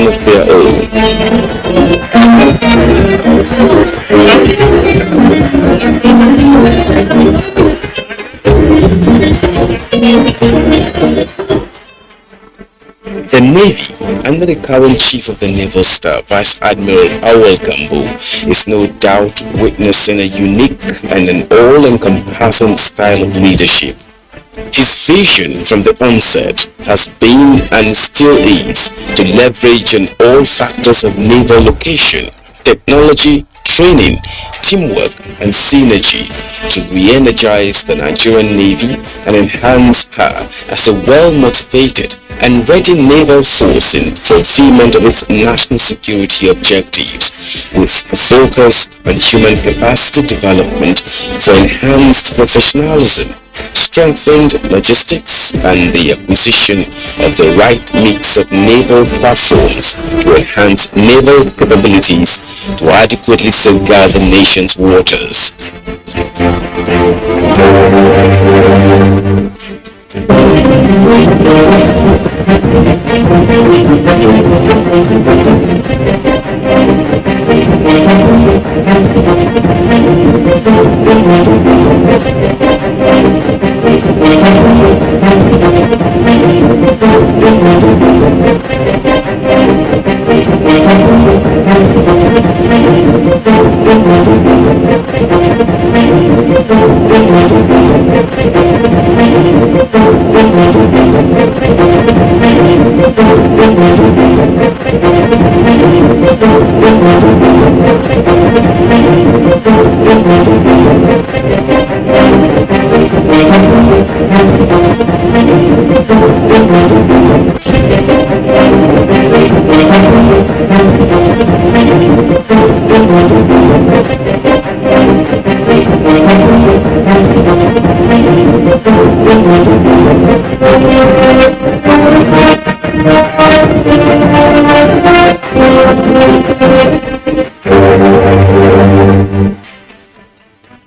of their own. The Navy, under the current Chief of the Naval Staff, Vice Admiral Awal Gambo, is no doubt witnessing a unique and an all-encompassing style of leadership. His vision from the onset has been and still is to leverage on all factors of naval location, technology, training, teamwork, and synergy to re-energize the Nigerian Navy and enhance her as a well-motivated and ready naval force in fulfillment of its national security objectives, with a focus on human capacity development for enhanced professionalism, strengthened logistics, and the acquisition of the right mix of naval platforms to enhance naval capabilities to adequately safeguard the nation's waters.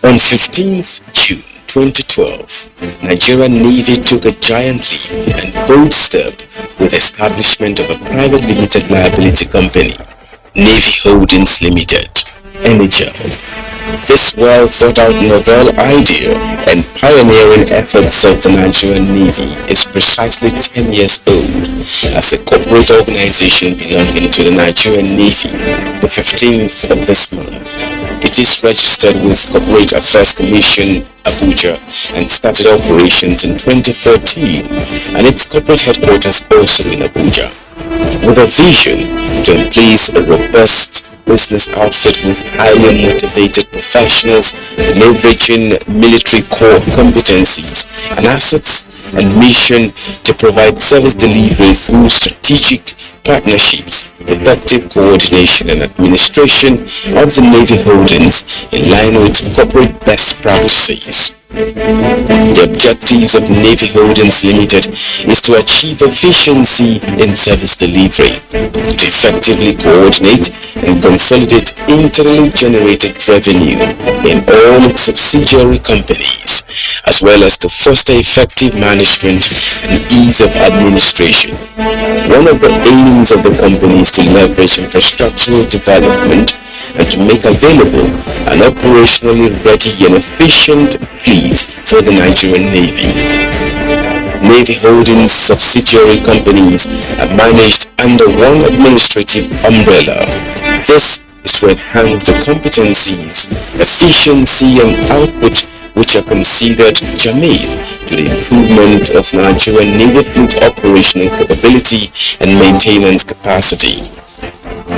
On 15th June 2012, Nigerian Navy took a giant leap and bold step with the establishment of a private limited liability company, Navy Holdings Limited, NHL. This well-thought-out novel idea and pioneering efforts of the Nigerian Navy is precisely 10 years old as a corporate organization belonging to the Nigerian Navy, the 15th of this month. It is registered with Corporate Affairs Commission, Abuja, and started operations in 2013, and its corporate headquarters also in Abuja, with a vision to emplace a robust business outfit with highly motivated professionals leveraging military core competencies and assets, and mission to provide service delivery through strategic partnerships, effective coordination and administration of the Navy holdings in line with corporate best practices. The objectives of Navy Holdings Limited is to achieve efficiency in service delivery, to effectively coordinate and consolidate internally generated revenue in all its subsidiary companies, as well as to foster effective management and ease of administration. One of the aims of the company is to leverage infrastructural development and to make available an operationally ready and efficient fleet for the Nigerian Navy. Navy Holdings subsidiary companies are managed under one administrative umbrella. This is to enhance the competencies, efficiency, and output which are considered germane to the improvement of Nigerian Navy fleet operational capability and maintenance capacity.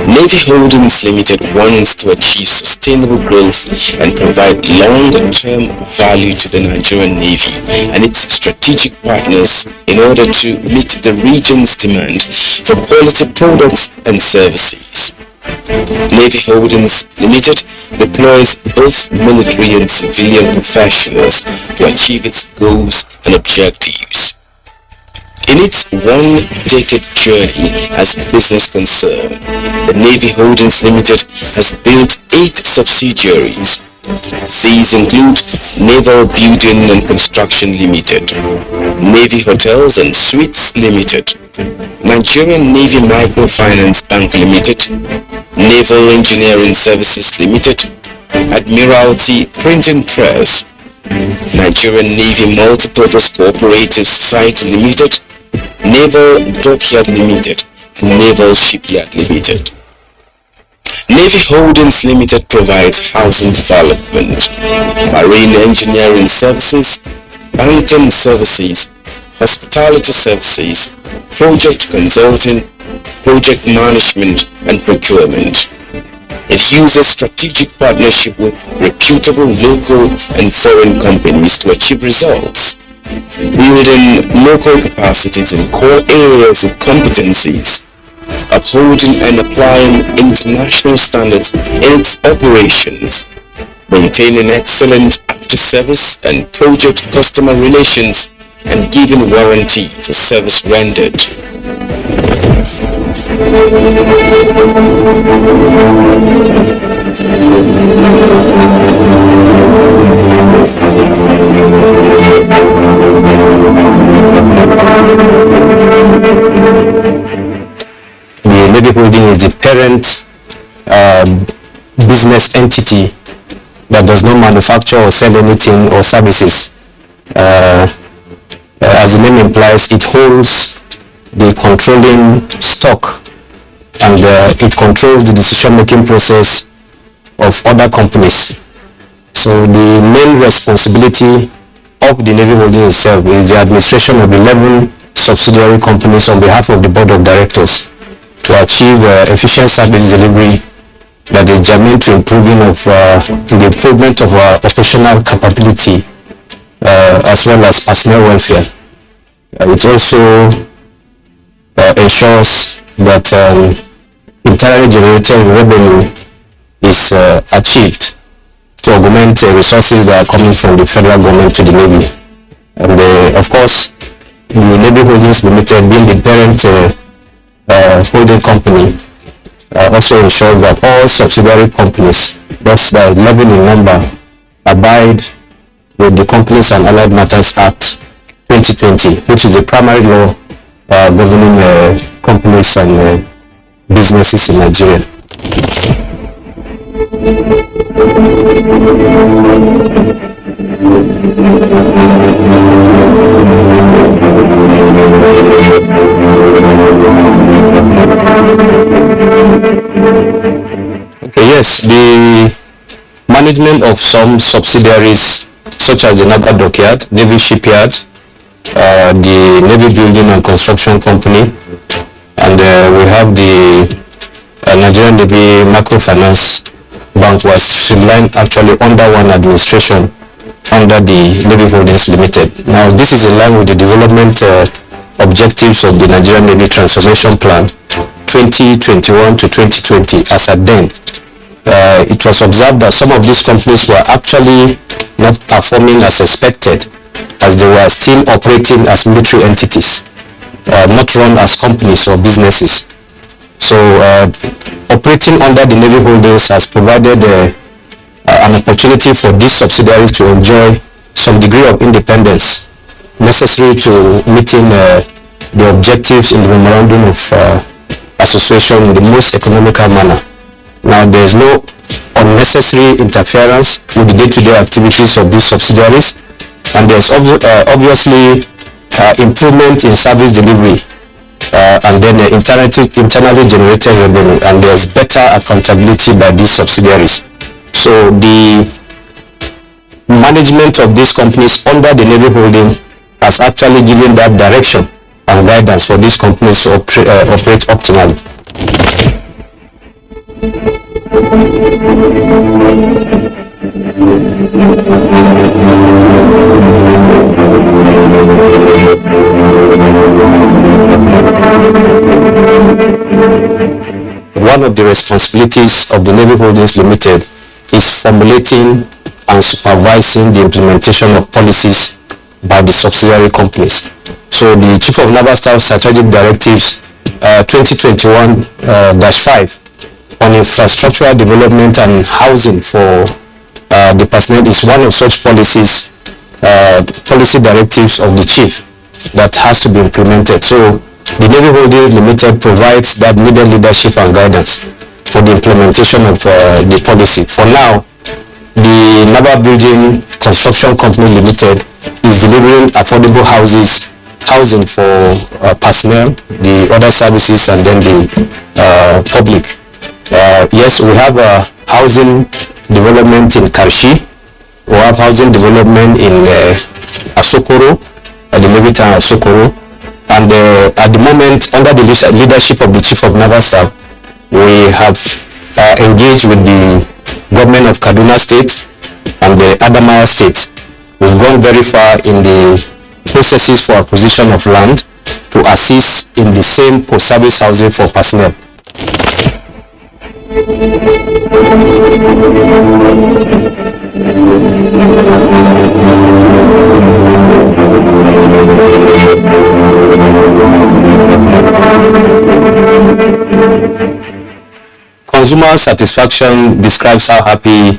Navy Holdings Limited wants to achieve sustainable growth and provide long-term value to the Nigerian Navy and its strategic partners in order to meet the region's demand for quality products and services. Navy Holdings Limited deploys both military and civilian professionals to achieve its goals and objectives. In its one-decade journey as a business concern, the Navy Holdings Limited has built 8 subsidiaries. These include Naval Building and Construction Limited, Navy Hotels and Suites Limited, Nigerian Navy Microfinance Bank Limited, Naval Engineering Services Limited, Admiralty Printing Press, Nigerian Navy Multipurpose Cooperative Society Limited, Naval Dockyard Limited, and Naval Shipyard Limited. Navy Holdings Limited provides housing development, marine engineering services, banking services, hospitality services, project consulting, project management, and procurement. It uses strategic partnership with reputable local and foreign companies to achieve results, building local capacities in core areas of competencies, upholding and applying international standards in its operations, maintaining excellent after-service and project customer relations, and giving warranty for service rendered. The Navy Holding is the parent business entity that does not manufacture or sell anything or services. As the name implies, it holds the controlling stock and it controls the decision-making process of other companies. So the main responsibility of the Navy Holding itself is the administration of 11 subsidiary companies on behalf of the board of directors to achieve efficient service delivery that is germane to the improvement of our operational capability as well as personnel welfare. It also ensures that internally generated revenue is achieved to augment resources that are coming from the federal government to the Navy. And of course, the Navy Holdings Limited, being the parent holding company, also ensures that all subsidiary companies, thus the 11 in number, abide with the Companies and Allied Matters Act 2020, which is the primary law governing companies and businesses in Nigeria. Okay, yes, the management of some subsidiaries such as the Naval Dockyard, Navy Shipyard, the Navy Building and Construction Company, and we have the Nigerian Navy Microfinance Bank was streamlined actually under one administration under the Navy Holdings Limited. Now this is in line with the development objectives of the Nigerian Navy Transformation Plan 2021 to 2020 as at then. It was observed that some of these companies were actually not performing as expected, as they were still operating as military entities, not run as companies or businesses. So operating under the Navy Holdings has provided an opportunity for these subsidiaries to enjoy some degree of independence necessary to meeting the objectives in the memorandum of association in the most economical manner. Now there is no unnecessary interference with the day-to-day activities of these subsidiaries, and there's obviously improvement in service delivery and then internally generated revenue, and there's better accountability by these subsidiaries. So the management of these companies under the Navy Holding has actually given that direction and guidance for these companies to operate optimally. One of the responsibilities of the Navy Holdings Limited is formulating and supervising the implementation of policies by the subsidiary companies. So the Chief of Naval Staff Strategic Directives 2021-5 on infrastructural development and housing for the personnel is one of such policy directives of the Chief that has to be implemented. So the Navy Holdings Limited provides that needed leadership and guidance for the implementation of the policy. For now, the Naval Building Construction Company Limited is delivering affordable housing for personnel, the other services, and then the public. Yes, we have housing development in Karshi. We have housing development in Asokoro, the Navy Town Asokoro, and at the moment, under the leadership of the Chief of Naval Staff, we have engaged with the government of Kaduna State and the Adamawa State. We've gone very far in the processes for acquisition of land to assist in the same post-service housing for personnel. Consumer satisfaction describes how happy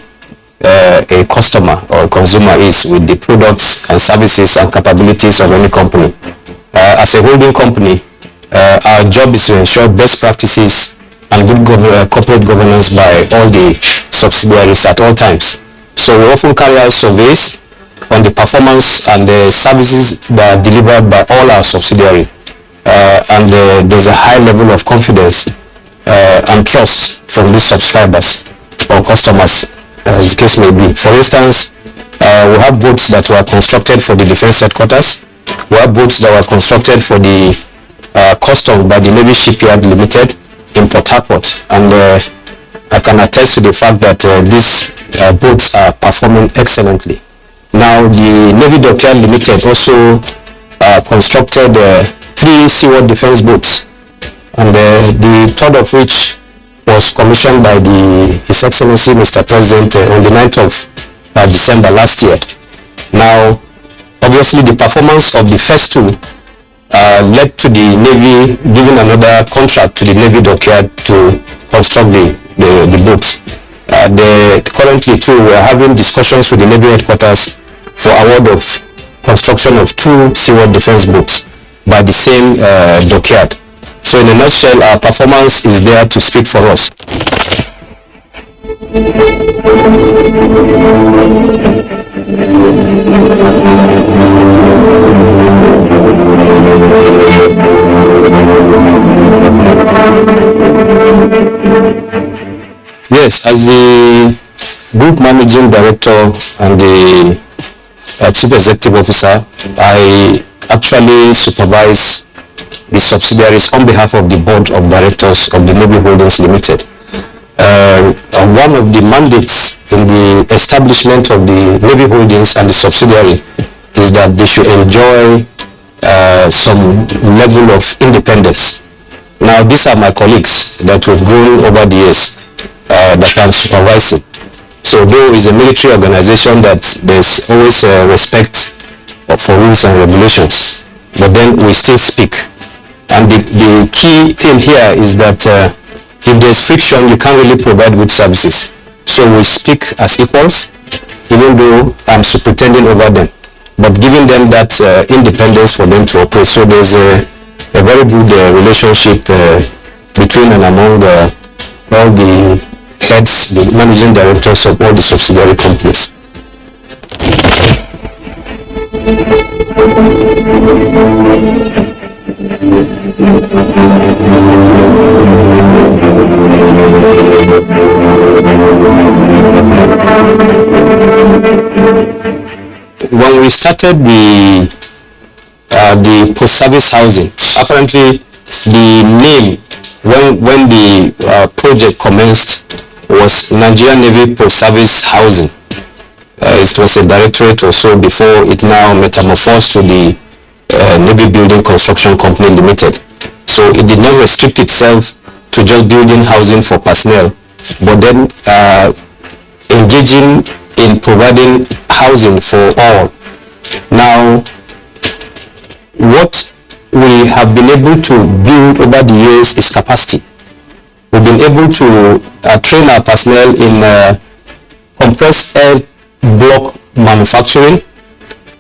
a customer or consumer is with the products and services and capabilities of any company. As a holding company, our job is to ensure best practices and good corporate governance by all the subsidiaries at all times. So we often carry out surveys on the performance and the services that are delivered by all our subsidiaries, and there's a high level of confidence and trust from these subscribers or customers, as the case may be. For instance, we have boats that were constructed for the defense headquarters. We have boats that were constructed for the custom by the Navy Shipyard Limited in Port Harcourt, and I can attest to the fact that these boats are performing excellently. Now, the Navy Dockyard Limited also constructed 3 seaworld defense boats, and the third of which was commissioned by His Excellency Mr. President on the 9th of December last year. Now, obviously, the performance of the first 2 led to the Navy giving another contract to the Navy Dockyard to construct the boats. Currently, too, we are having discussions with the Navy headquarters for award of construction of 2 seaworld defense boats by the same dockyard. So in a nutshell, our performance is there to speak for us. Yes, as the Group Managing Director and the Chief Executive Officer, I actually supervise the subsidiaries on behalf of the Board of Directors of the Navy Holdings Limited. One of the mandates in the establishment of the Navy Holdings and the subsidiary is that they should enjoy some level of independence. Now, these are my colleagues that we've grown over the years that I'm supervising. So though it's a military organization, that there's always respect for rules and regulations, but then we still speak. And the key thing here is that if there's friction, you can't really provide good services. So we speak as equals, even though I'm superintending over them, but giving them that independence for them to operate. So there's a very good relationship between and among all the heads, the managing directors of all the subsidiary companies. When we started the post-service housing, apparently the name when the project commenced was Nigerian Navy Post-Service Housing. It was a directorate or so before it now metamorphosed to the Navy Building Construction Company Limited. So it did not restrict itself to just building housing for personnel, but then engaging in providing housing for all. Now, what we have been able to build over the years is capacity. We've been able to train our personnel in compressed air block manufacturing,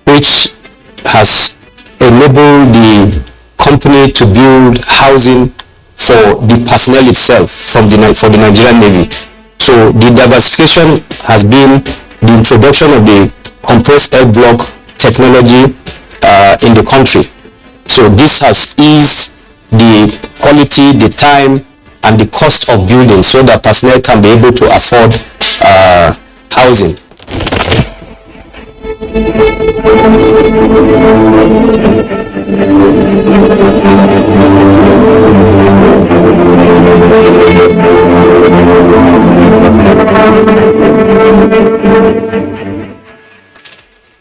which has enabled the company to build housing for the personnel itself for the Nigerian Navy. So the diversification has been the introduction of the compressed air block technology in the country. So this has eased the quality, the time, and the cost of building, so that personnel can be able to afford housing.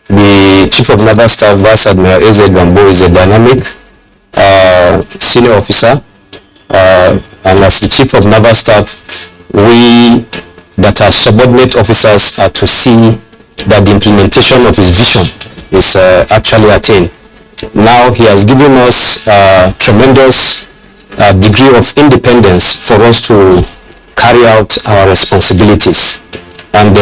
The Chief of Naval Staff, Vice Admiral A.Z. Gambo, is a dynamic senior officer, and as the Chief of Naval Staff, we that are subordinate officers are to see that the implementation of his vision is actually attained. Now he has given us a tremendous degree of independence for us to carry out our responsibilities, and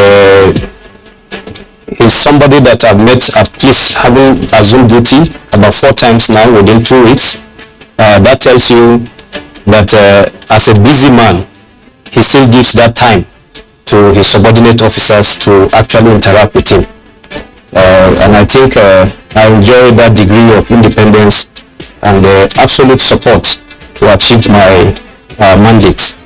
he's somebody that I've met at least having assumed duty about 4 times now within 2 weeks. That tells you that as a busy man, he still gives that time to his subordinate officers to actually interact with him. And I think I enjoy that degree of independence and absolute support to achieve my mandate.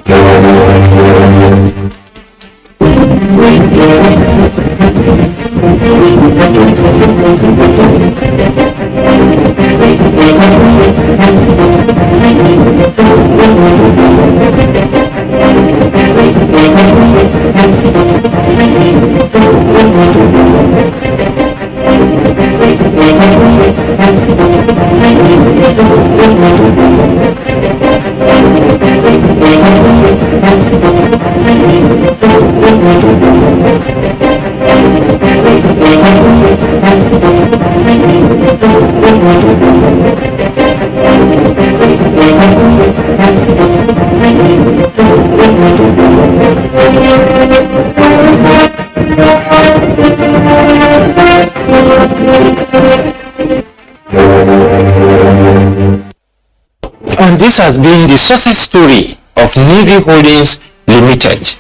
And this has been the success story of Navy Holdings Limited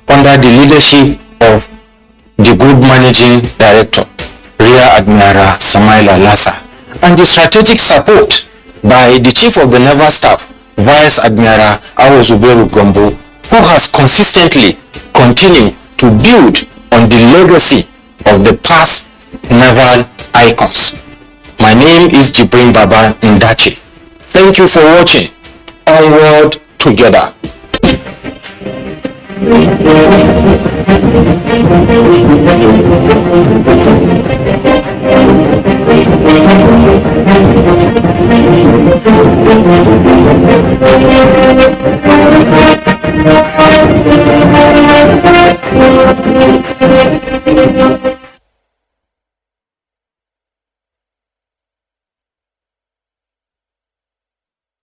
under the leadership of the Group Managing Director, Rear Admiral Samaila Lassa, and the strategic support by the Chief of the Naval Staff, Vice Admiral Awozuberu Gombo, who has consistently continued to build on the legacy of the past naval icons. My name is Jibrin Baba Ndachi. Thank you for watching. Onward together.